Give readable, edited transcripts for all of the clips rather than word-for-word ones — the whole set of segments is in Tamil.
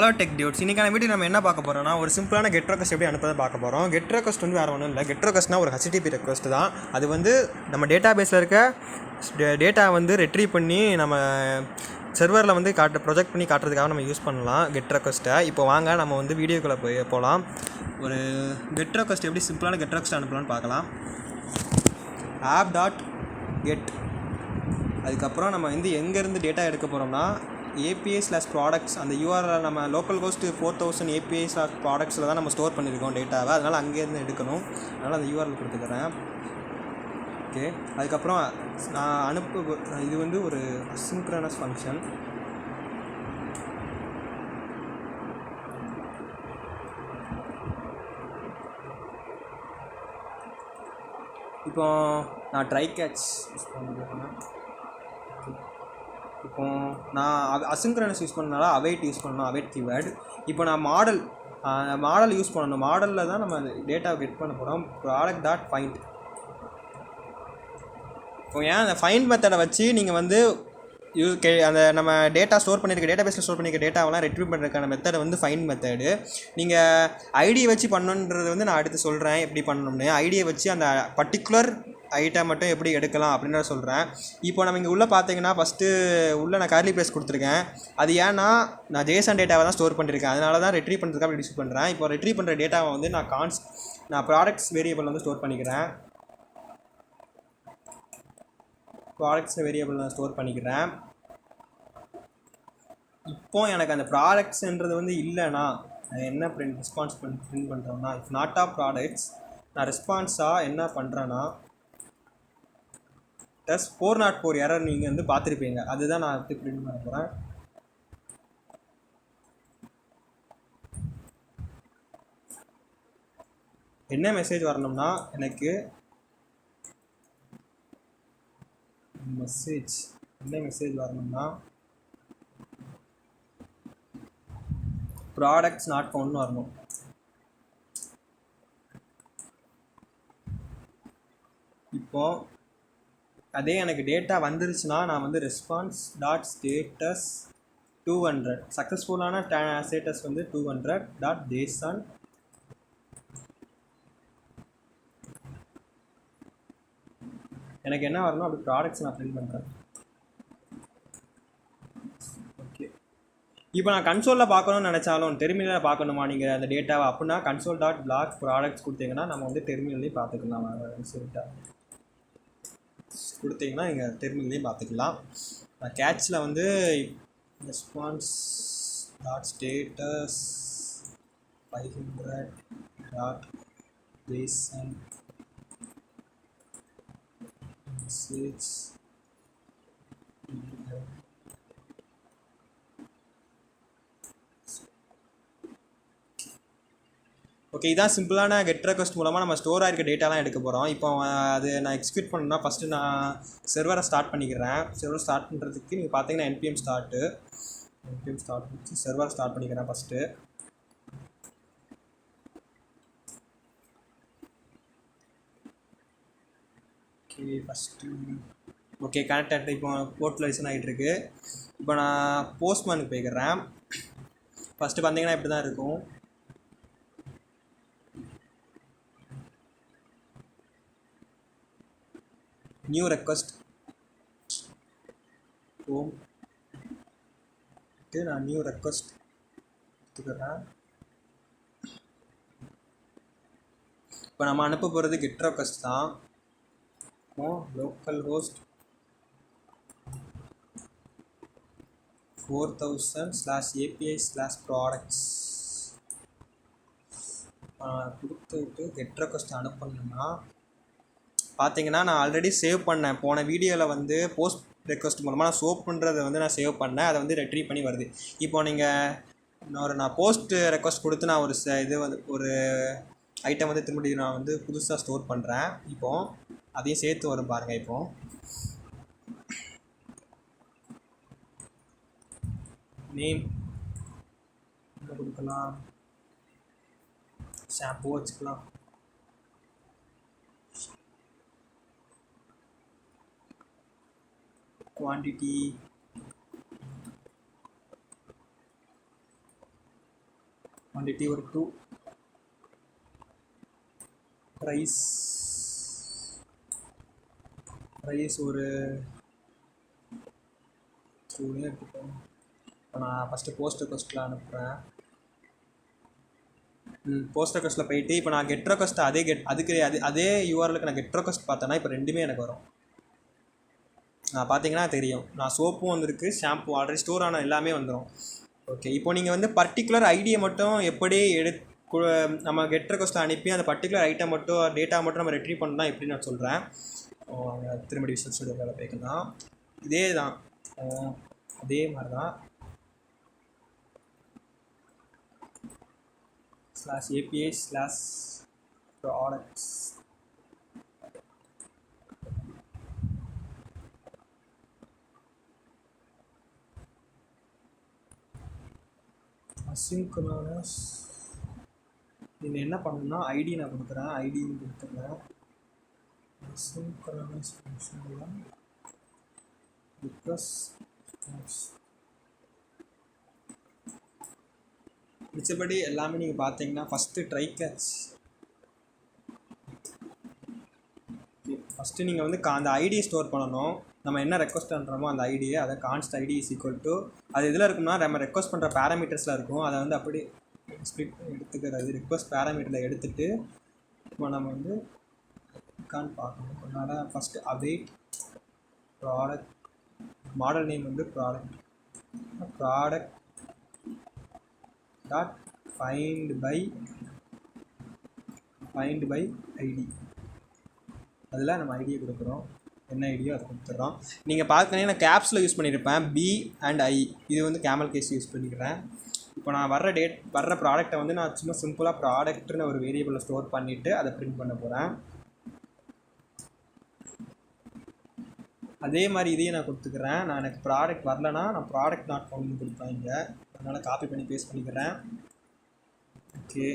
Hello tech dudes. இன்றைக்கான வீடியோ நம்ம என்ன பார்க்க போகிறோம்னா, ஒரு சிம்பிளான கெட் ரெக்வஸ்ட் எப்படி அனுப்புறதை பார்க்க போகிறோம். கெட் ரெக்வஸ்ட் வந்து வேறு ஒன்றும் இல்லை. கெட் ரெக்வஸ்ட்னா ஒரு HTTP ரெக்வஸ்ட் தான். அது வந்து நம்ம டேட்டா பேஸில் இருக்க டேட்டா வந்து ரெட்ரீவ் பண்ணி நம்ம சர்வரில் வந்து ப்ரொஜெக்ட் பண்ணி காட்டுறதுக்காக நம்ம யூஸ் பண்ணலாம் கெட் ரெக்வஸ்ட்டை. இப்போ வாங்க நம்ம வந்து வீடியோக்குள்ளே போகலாம். ஒரு கெட் ரெக்வஸ்ட் எப்படி சிம்பிளான கெட் ரெக்வஸ்ட் அனுப்பலாம்னு பார்க்கலாம். app.get. அதுக்கப்புறம் நம்ம வந்து எங்கேருந்து டேட்டா எடுக்க போகிறோம்னா API/products அந்த URL நம்ம லோக்கல் ஹோஸ்ட் 4000 API/productsல தான் நம்ம ஸ்டோர் பண்ணியிருக்கோம் டேட்டாவை. அதனால் அங்கேருந்து எடுக்கணும். அதனால் அந்த URL கொடுத்துக்கிறேன். ஓகே, அதுக்கப்புறம் நான் இது வந்து ஒரு அசின்க்ரனஸ் ஃபங்க்ஷன். இப்போ நான் ட்ரை கேட்ச் யூஸ் பண்ணிக்கிறேன். இப்போ நான் அசின்க்ரனஸ் யூஸ் பண்ணனால அவைட் யூஸ் பண்ணணும், அவைட் கீவேர்டு. இப்போ நான் மாடல் யூஸ் பண்ணணும். மாடலில் தான் நம்ம டேட்டாவை கெட் பண்ண போகிறோம். product.find. இப்போ ஏன் அந்த ஃபைண்ட் மெத்தடை வச்சு நீங்கள் வந்து அந்த நம்ம டேட்டா ஸ்டோர் பண்ணியிருக்க டேட்டா பேஸில் ஸ்டோர் பண்ணியிருக்க டேட்டாவெல்லாம் ரெட்ரீவ் பண்ணுறதுக்கான மெத்தடை வந்து ஃபைண்ட் மெத்தடு. நீங்கள் ஐடியை வச்சு பண்ணணுன்றது வந்து நான் அடுத்து சொல்கிறேன் எப்படி பண்ணணும்னு. ஐடியை வச்சு அந்த பர்டிகுலர் ஐட்டம் மட்டும் எப்படி எடுக்கலாம் அப்படின்றத சொல்கிறேன். இப்போ நம்ம இங்கே உள்ளே பார்த்தீங்கன்னா ஃபஸ்ட்டு உள்ளே நான் கர்லி பிரேஸ் கொடுத்துருக்கேன். அது ஏன்னா நான் ஜேசன் டேட்டாவை தான் ஸ்டோர் பண்ணியிருக்கேன். அதனால தான் ரெட்ரீவ் பண்ணுறதுக்காக அப்படி யூஸ் பண்ணுறேன். இப்போ ரெட்ரீவ் பண்ணுற டேட்டாவை வந்து நான் ப்ராடக்ட்ஸ் வேரியபிள் வந்து ஸ்டோர் பண்ணிக்கிறேன். ப்ராடக்ட்ஸ் வேரியபிள் நான் ஸ்டோர் பண்ணிக்கிறேன். இப்போ எனக்கு அந்த ப்ராடக்ட்ஸ்ன்றது வந்து இல்லைனா என்ன ரெஸ்பான்ஸ் பிரிண்ட் பண்ணுறோம்னா, இஃப் நாட் ஆஃப் ப்ராடக்ட்ஸ் நான் ரெஸ்பான்ஸாக என்ன பண்ணுறேன்னா +404 எரர் நீங்கள் வந்து பார்த்துருப்பீங்க. அதுதான் நான் வந்து பிரிண்ட் பண்ண போகிறேன். என்ன மெசேஜ் வரணும்னா எனக்கு என்ன மெசேஜ் வரணும்னா ப்ராடக்ட்ஸ் நாட் ஃபவுண்ட்னு வரணும். இப்போ அதே எனக்கு டேட்டா வந்துருச்சுன்னா நான் வந்து response.status 200 சக்ஸஸ்ஃபுல்லான ஸ்டேட்டஸ் வந்து 200.json. எனக்கு என்ன வரணும் அப்படி ப்ராடக்ட்ஸ் நான் பிரிண்ட் பண்ணுறேன். ஓகே, இப்போ நான் கன்சோலில் பார்க்கணும்னு நினச்சாலும் டெர்மினலில் பார்க்கணுமா நீங்கள் அந்த டேட்டாவை அப்படின்னா console.block products கொடுத்தீங்கன்னா நம்ம வந்து டெர்மினல்லையும் பார்த்துக்கலாம். கொடுத்தீங்கன்னா நீங்கள் டெர்மினல்லையும் பார்த்துக்கலாம். நான் கேட்சில் வந்து response.status 500.json message. ஓகே, இதான் சிம்பிளான கெட் ரெக்வஸ்ட் மூலமாக நம்ம ஸ்டோர் ஆகிருக்க டேட்டாலாம் எடுக்க போகிறோம். இப்போ அது நான் எக்ஸிக்யூட் பண்ணணும்னா ஃபஸ்ட்டு நான் சர்வரை ஸ்டார்ட் பண்ணிக்கிறேன். சர்வர் ஸ்டார்ட் பண்ணுறதுக்கு நீங்கள் பார்த்தீங்கன்னா npm ஸ்டார்ட் வச்சு சர்வர் ஸ்டார்ட் பண்ணிக்கிறேன் ஃபஸ்ட்டு. ஓகே கனெக்ட் ஆகிட்டு இப்போ போர்ட்டில் லிசன் ஆகிட்டுருக்கு. இப்போ நான் போஸ்ட்மேனுக்கு போய்க்கிறேன். ஃபஸ்ட்டு பார்த்தீங்கன்னா இப்படி தான் இருக்கும். நியூ ரெக்வஸ்ட் நான் நியூ ரெக்வஸ்ட் எடுத்துக்கிறேன். இப்போ நம்ம அனுப்ப போகிறது கெட் ரெக்வஸ்ட் தான். லோக்கல் ஹோஸ்ட் 4000/API/products கொடுத்துட்டு கெட் ரெக்வஸ்ட் அனுப்பணும்னா பார்த்தீங்கன்னா நான் ஆல்ரெடி சேவ் பண்ணேன். போன வீடியோவில் வந்து போஸ்ட் ரெக்வஸ்ட் மூலமாக நான் சோப் பண்ணுறதை வந்து நான் சேவ் பண்ணேன். அதை வந்து ரெட்ரீவ் பண்ணி வருது. இப்போ நீங்கள் நான் போஸ்ட் ரெக்வஸ்ட் கொடுத்து நான் இது வந்து ஒரு ஐட்டம் வந்து திரும்ப நான் வந்து புதுசாக ஸ்டோர் பண்ணுறேன். இப்போது அதையும் சேர்த்து வரும் பாருங்கள். இப்போது நேம் என்ன கொடுக்கலாம், ஷாம்பு வச்சுக்கலாம். குவான்டிட்டி குவான்டிட்டி ஒரு 2, ப்ரைஸ் ஒரு 2 எடுத்துக்கோங்க. இப்போ நான் ஃபஸ்ட்டு போஸ்ட் ரெக்வஸ்ட்டில் அனுப்புகிறேன். போஸ்ட் ரெக்வஸ்ட்டில் போயிட்டு இப்போ நான் கெட் ரெக்வஸ்ட் அதே யூஆர்எலுக்கு நான் கெட் ரெக்வஸ்ட் பார்த்தேன்னா இப்போ ரெண்டுமே எனக்கு வரும். நான் பார்த்தீங்கன்னா தெரியும், நான் சோப்பும் வந்திருக்கு, ஷாம்பு ஆல்ரெடி ஸ்டோர் ஆன எல்லாமே வந்துடும். ஓகே, இப்போ நீங்கள் வந்து பர்டிகுலர் ஐடியை மட்டும் எப்படி நம்ம கெட் ரெக்வஸ்ட் அனுப்பி அந்த பர்டிகுலர் ஐட்டம் மட்டும் டேட்டா மட்டும் நம்ம ரெட்ரீவ் பண்ணால் எப்படி நான் சொல்கிறேன். திரும்ப விசுவல் ஸ்டுடியோ வேலை போய்க்கலாம். இதே தான், அதே மாதிரி தான் /API/products asynchronous. நீங்கள் என்ன பண்ணணும்னா ஐடி நான் கொடுக்குறேன், ஐடியும் கொடுத்துருங்க. asynchronous ஃபங்க்ஷனில் மிச்சபடி எல்லாமே நீங்கள் பார்த்தீங்கன்னா ஃபஸ்ட்டு ட்ரை கேட்ச். ஃபஸ்ட்டு நீங்கள் வந்து அந்த ஐடியை ஸ்டோர் பண்ணணும். நம்ம என்ன ரெக்வஸ்ட் பண்ணுறோமோ அந்த ஐடியை, அதை கான்ஸ்ட் ஐடி இஸ் ஈக்குவல் டு அது இதில் இருக்கும்னா நம்ம ரெக்வஸ்ட் பண்ணுற பேராமீட்டர்ஸில் இருக்கும். அதை வந்து அப்படி ஸ்ப்ளிட் எடுத்துக்கிறது, ரெக்வஸ்ட் பேராமீட்டரில் எடுத்துகிட்டு இப்போ நம்ம வந்து பார்க்கணும். அதனால் first avoid product, model name வந்து product dot find by ID. அதில் நம்ம ஐடியை கொடுக்குறோம், என்ன ஐடியோ அதை கொடுத்துட்றோம். நீங்கள் பார்த்தீங்கன்னா நான் கேப்ஸில் யூஸ் பண்ணியிருப்பேன், B and I. இது வந்து கேமல் கேஸ் யூஸ் பண்ணிக்கிறேன். இப்போ நான் வர்ற ப்ராடக்டை வந்து நான் சும்மா சிம்பிளாக ப்ராடக்ட்னு ஒரு வேரியபிளில் ஸ்டோர் பண்ணிவிட்டு அதை பிரிண்ட் பண்ண போகிறேன். அதே மாதிரி இதையும் நான் கொடுத்துக்கிறேன். நான் எனக்கு ப்ராடக்ட் வரலன்னா நான் ப்ராடக்ட் நாட் ஃபவுண்ட்னு கொடுப்பேன் இங்கே. அதனால் காப்பி பண்ணி பேஸ்ட் பண்ணிக்கிறேன். Okay,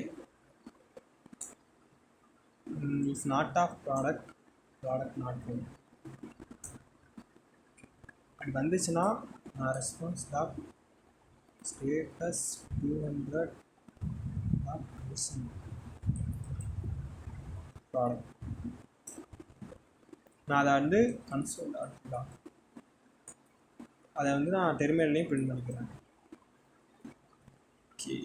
if not of product not found அப்படி வந்துச்சுன்னா நான் response dot status 200 dot missing product, நான் அதை வந்து கன்சோல் டாட் அதை வந்து நான் டெர்மினல்லையும் பிரிண்ட் பண்ணிக்கிறேன். ஓகே,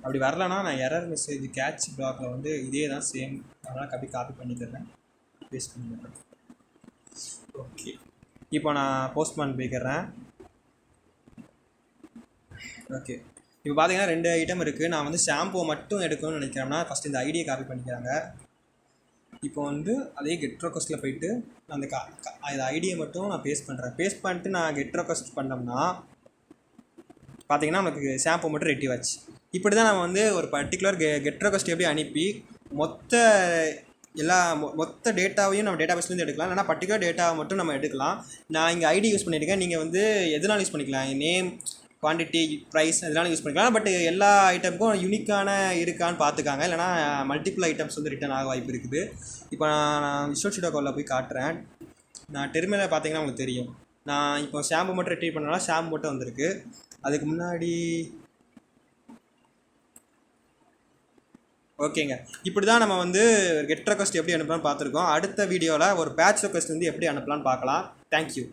அப்படி வரலன்னா நான் எரர் மெசேஜ் கேட்ச் பிளாக்ல வந்து இதே தான் சேம், அதனால் காப்பி பண்ணிக்கிறேன், பேஸ்ட் பண்ணிக்கிறேன். ஓகே, இப்போ நான் போஸ்ட்மேன் போய்க்கிறேன். ஓகே, இப்போ பார்த்தீங்கன்னா 2 ஐட்டம் இருக்குது. நான் வந்து ஷாம்பு மட்டும் எடுக்கணும்னு நினைக்கிறேன்னா ஃபஸ்ட்டு இந்த ஐடியை காப்பி பண்ணிக்கிறாங்க. இப்போ வந்து அதே கெட் ரெக்வஸ்ட்டில் போயிட்டு அந்த அந்த ஐடியை மட்டும் நான் பேஸ்ட் பண்ணுறேன். பேஸ்ட் பண்ணிட்டு நான் கெட் ரெக்வஸ்ட் பண்ணோம்னா பார்த்தீங்கன்னா நமக்கு ஷாம்பு மட்டும் ரெட்டிவ் ஆச்சு. இப்படி தான் நம்ம வந்து ஒரு பர்டிகுலர் கெட் ரெக்வஸ்ட் எப்படி அனுப்பி மொத்த டேட்டாவையும் நம்ம டேட்டா பேஸ்லேருந்து எடுக்கலாம், இல்லைனா பர்டிகுலர் டேட்டாவை மட்டும் நம்ம எடுக்கலாம். நான் இங்கே ஐடி யூஸ் பண்ணியிருக்கேன், நீங்கள் வந்து எதுனாலும் யூஸ் பண்ணிக்கலாம், நேம், குவான்டிட்டி, ப்ரைஸ் இதெல்லாம் யூஸ் பண்ணிக்கலாம். பட் எல்லா ஐட்டமுக்கும் யூனிக்கான இருக்கான்னு பார்த்துக்காங்க, இல்லைனா மல்டிபிள் ஐட்டம்ஸ் வந்து ரிட்டர்ன் ஆக வாய்ப்பு இருக்குது. இப்போ நான் விசுவல் ஸ்டுடியோ கோடில் போய் காட்டுறேன். நான் டெர்மினலில் பார்த்தீங்கன்னா உங்களுக்கு தெரியும், நான் இப்போ ஷாம்பு மட்டும் ரெட்ரீவ் பண்ணனால ஷாம்பு மட்டும் வந்திருக்கு. அதுக்கு முன்னாடி ஓகேங்க, இப்படி தான் நம்ம வந்து கெட் ரெக்வஸ்ட் எப்படி அனுப்பலாம்னு பார்த்துருக்கோம். அடுத்த வீடியோவில் ஒரு பேட்ச் ரெக்வஸ்ட் வந்து எப்படி அனுப்பலான்னு பார்க்கலாம். தேங்க்யூ.